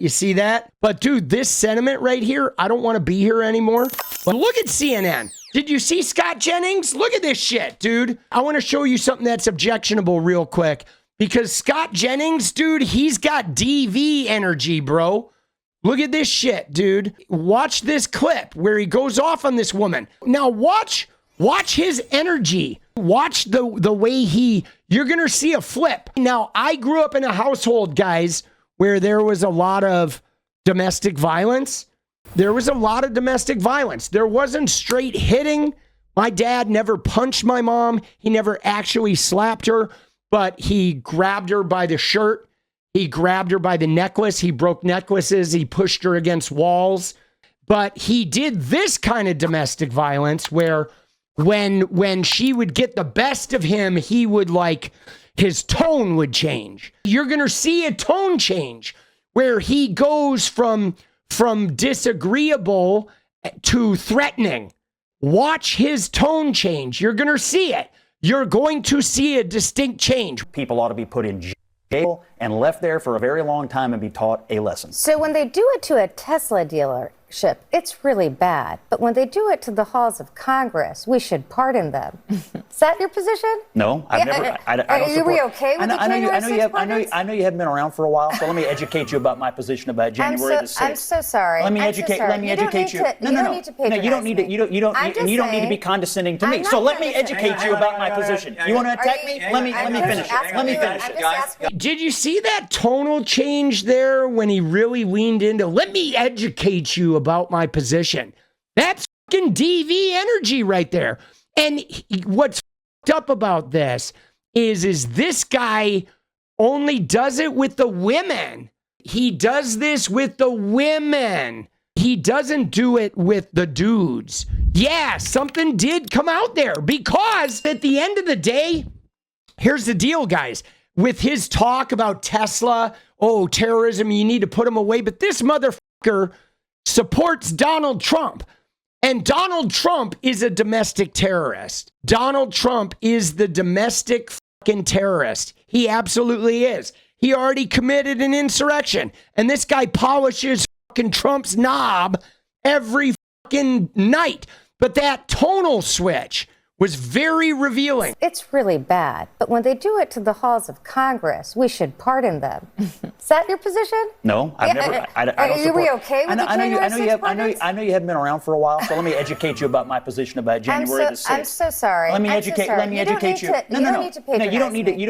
You see that? But dude, this sentiment right here, I don't want to be here anymore. But look at CNN. Did you see Scott Jennings? Look at this shit, dude. I want to show you something that's objectionable real quick. Because Scott Jennings, dude, he's got DV energy, bro. Look at this shit, dude. Watch this clip where he goes off on this woman. Now watch his energy. Watch the way you're going to see a flip. Now, I grew up in a household, guys, where there was a lot of domestic violence. There wasn't straight hitting. My dad never punched my mom. He never actually slapped her, but he grabbed her by the shirt. He grabbed her by the necklace. He broke necklaces. He pushed her against walls. But he did this kind of domestic violence where when she would get the best of him, he would his tone would change. You're going to see a tone change where he goes from disagreeable to threatening. Watch his tone change. You're going to see it. You're going to see a distinct change. People ought to be put in jail and left there for a very long time and be taught a lesson. So when they do it to a Tesla dealership, it's really bad. But when they do it to the halls of Congress, we should pardon them. Is that your position? No, I've never. I don't Are support. we okay with the January 6th pardons? I know you haven't been around for a while, so let me educate you about my position about January the 6th. I'm so sorry. Let me educate you. No, you don't need to patronize you don't need to. You don't need to be condescending to me. So let me educate you about my position. You want to attack me? Let me finish it. Let me finish it. Did you see that tonal change there when he really leaned into, let me educate you about my position? That's fucking DV energy right there. And what's fucked up about this is this guy only does it with the women. He does this with the women. He doesn't do it with the dudes. Yeah, something did come out there because at the end of the day, here's the deal, guys. With his talk about Tesla, terrorism, you need to put him away. But this motherfucker supports Donald Trump. And Donald Trump is a domestic terrorist. Donald Trump is the domestic fucking terrorist. He absolutely is. He already committed an insurrection. And this guy polishes fucking Trump's knob every fucking night. But that tonal switch was very revealing. It's really bad. But when they do it to the halls of Congress, we should pardon them. Is that your position? No, I've never. I don't support. Are we okay with the January 6th pardons? I know you haven't been around for a while, so let me educate you about my position about January the 6th. I'm so sorry. Let me educate you. No, you don't need to patronize me. You don't need to. You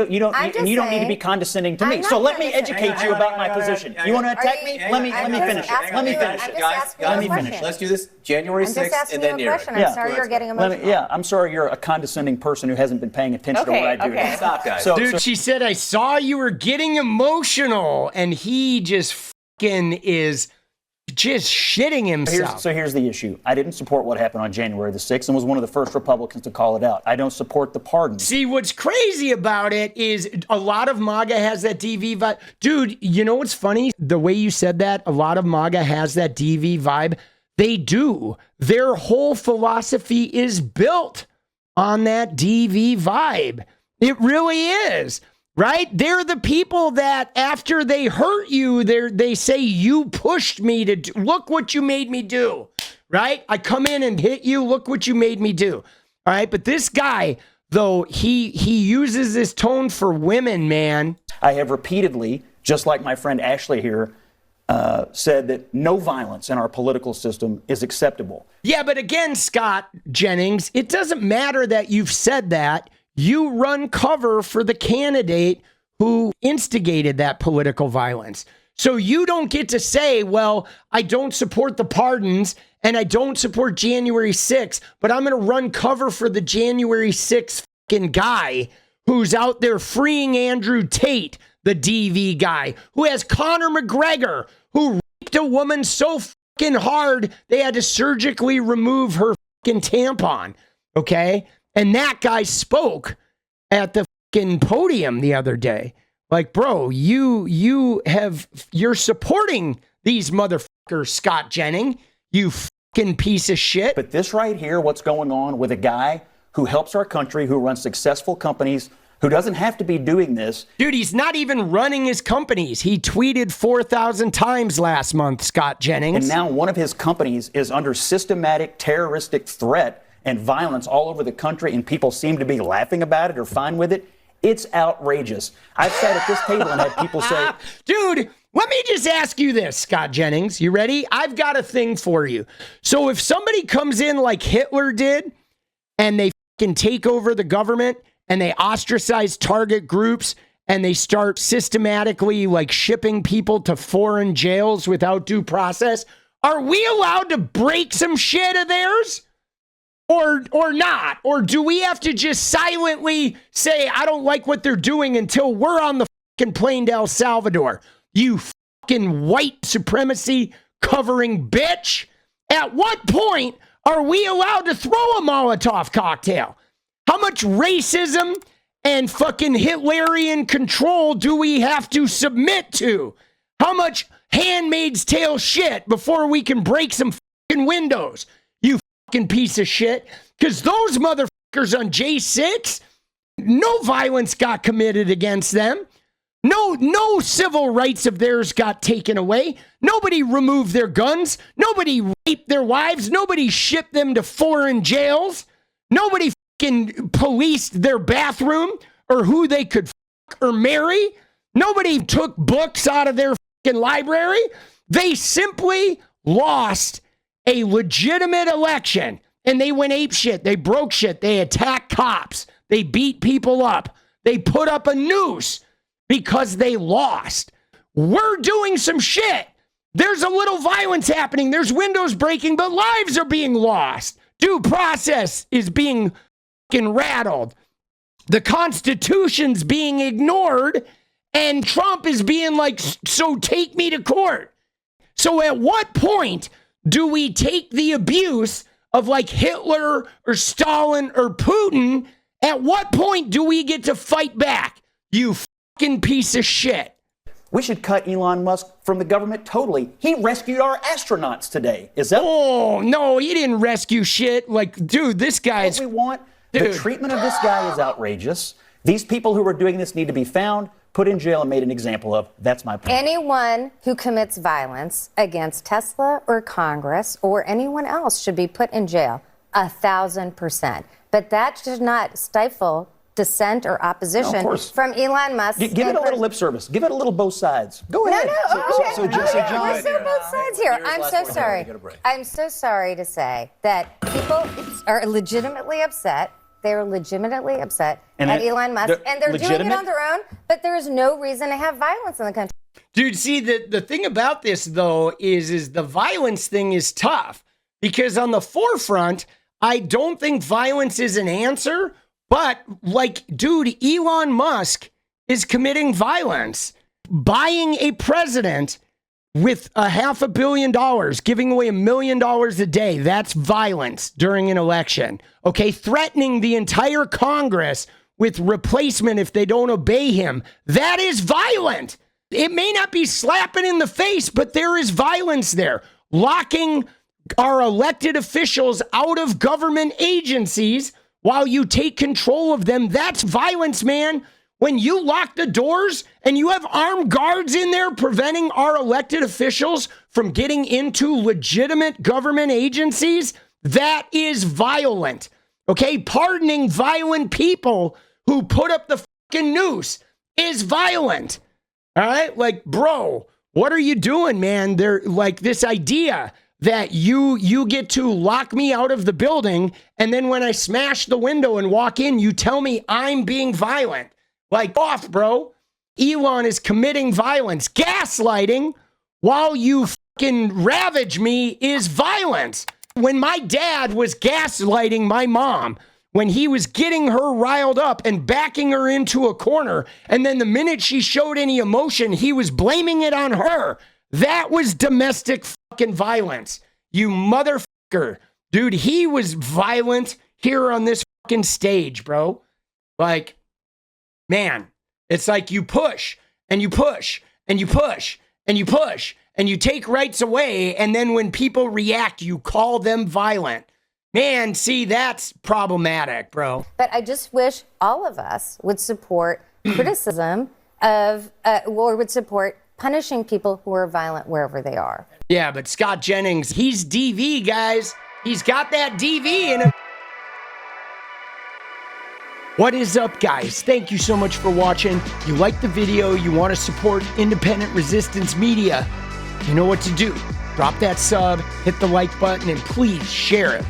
don't need to be condescending to me. So let me educate you about my position. You want to attack me? Let me finish it. Let me finish it. Guys, let me finish. Let's do this. January 6th and then Neera. I'm sorry you're getting emotional. I'm sorry you're a condescending person who hasn't been paying attention to what I do. Okay, stop, guys. Dude, she said, I saw you were getting emotional, and he just fucking is just shitting himself. So here's the issue. I didn't support what happened on January the 6th and was one of the first Republicans to call it out. I don't support the pardon. See, what's crazy about it is a lot of MAGA has that DV vibe. Dude, you know what's funny? The way you said that, a lot of MAGA has that DV vibe. They do. Their whole philosophy is built on that DV vibe. It really is, right? They're the people that after they hurt you, they say, you pushed me to do, look what you made me do, right? I come in and hit you, look what you made me do, all right? But this guy, though, he uses this tone for women, man. I have repeatedly, just like my friend Ashley here, said that no violence in our political system is acceptable. Yeah, but again, Scott Jennings, it doesn't matter that you've said that. You run cover for the candidate who instigated that political violence. So you don't get to say, well, I don't support the pardons and I don't support January 6th, but I'm going to run cover for the January 6th fucking guy who's out there freeing Andrew Tate, the DV guy, who has Conor McGregor, who raped a woman so fucking hard they had to surgically remove her fucking tampon, okay? And that guy spoke at the fucking podium the other day. Like, bro, you're supporting these motherfuckers, Scott Jennings, you fucking piece of shit. But this right here, what's going on with a guy who helps our country, who runs successful companies, who doesn't have to be doing this. Dude, he's not even running his companies. He tweeted 4,000 times last month, Scott Jennings. And now one of his companies is under systematic terroristic threat and violence all over the country, and people seem to be laughing about it or fine with it. It's outrageous. I've sat at this table and had people say, dude, let me just ask you this, Scott Jennings. You ready? I've got a thing for you. So if somebody comes in like Hitler did and they can take over the government and they ostracize target groups and they start systematically like shipping people to foreign jails without due process, are we allowed to break some shit of theirs? Or not? Or do we have to just silently say, I don't like what they're doing until we're on the fucking plane to El Salvador? You fucking white supremacy covering bitch. At what point are we allowed to throw a Molotov cocktail? How much racism and fucking Hitlerian control do we have to submit to? How much Handmaid's Tale shit before we can break some fucking windows? You fucking piece of shit. Because those motherfuckers on J6, no violence got committed against them. No civil rights of theirs got taken away. Nobody removed their guns. Nobody raped their wives. Nobody shipped them to foreign jails. Nobody fucking policed their bathroom or who they could fuck or marry. Nobody took books out of their fucking library. They simply lost a legitimate election and they went apeshit. They broke shit. They attacked cops. They beat people up. They put up a noose because they lost. We're doing some shit. There's a little violence happening. There's windows breaking, but lives are being lost. Due process is being fucking rattled. The Constitution's being ignored, and Trump is being like, so take me to court. So at what point do we take the abuse of like Hitler or Stalin or Putin? At what point do we get to fight back? You fucking piece of shit. We should cut Elon Musk from the government totally. He rescued our astronauts today. Is that? Oh, no, he didn't rescue shit. Like, dude, this guy's... What we want? Dude. The treatment of this guy is outrageous. These people who are doing this need to be found, put in jail, and made an example of. That's my point. Anyone who commits violence against Tesla or Congress or anyone else should be put in jail, 1,000%. But that should not stifle dissent or opposition from Elon Musk. Give it a little lip service. Give it a little both sides. Go ahead. So John, we're still both sides here. I'm so sorry. I'm so sorry to say that people are legitimately upset. They're legitimately upset at Elon Musk, and they're doing it on their own, but there is no reason to have violence in the country. Dude, see, the thing about this, though, is the violence thing is tough, because on the forefront, I don't think violence is an answer. But, like, dude, Elon Musk is committing violence. Buying a president with $500 million, giving away $1 million a day, that's violence during an election. Okay, threatening the entire Congress with replacement if they don't obey him, that is violent. It may not be slapping in the face, but there is violence there. Locking our elected officials out of government agencies while you take control of them, that's violence, man. When you lock the doors and you have armed guards in there preventing our elected officials from getting into legitimate government agencies, that is violent. Okay? Pardoning violent people who put up the fucking noose is violent. All right? Like, bro, what are you doing, man? They're like this idea that you get to lock me out of the building, and then when I smash the window and walk in, you tell me I'm being violent. Like, off, bro. Elon is committing violence. Gaslighting while you fucking ravage me is violence. When my dad was gaslighting my mom, when he was getting her riled up and backing her into a corner, and then the minute she showed any emotion, he was blaming it on her. That was domestic fucking violence. You motherfucker. Dude, he was violent here on this fucking stage, bro. Like, man, it's like you push and you push and you push and you push and you take rights away, and then when people react, you call them violent. Man, see, that's problematic, bro. But I just wish all of us would support criticism of, or would support punishing people who are violent wherever they are. Yeah, but Scott Jennings, he's DV, guys. He's got that DV in him. What is up, guys? Thank you so much for watching. You like the video, you want to support independent resistance media, you know what to do. Drop that sub, hit the like button, and please share it.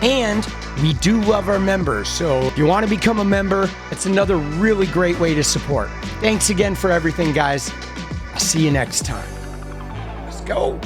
And we do love our members, so if you want to become a member, it's another really great way to support. Thanks again for everything, guys. I'll see you next time. Let's go.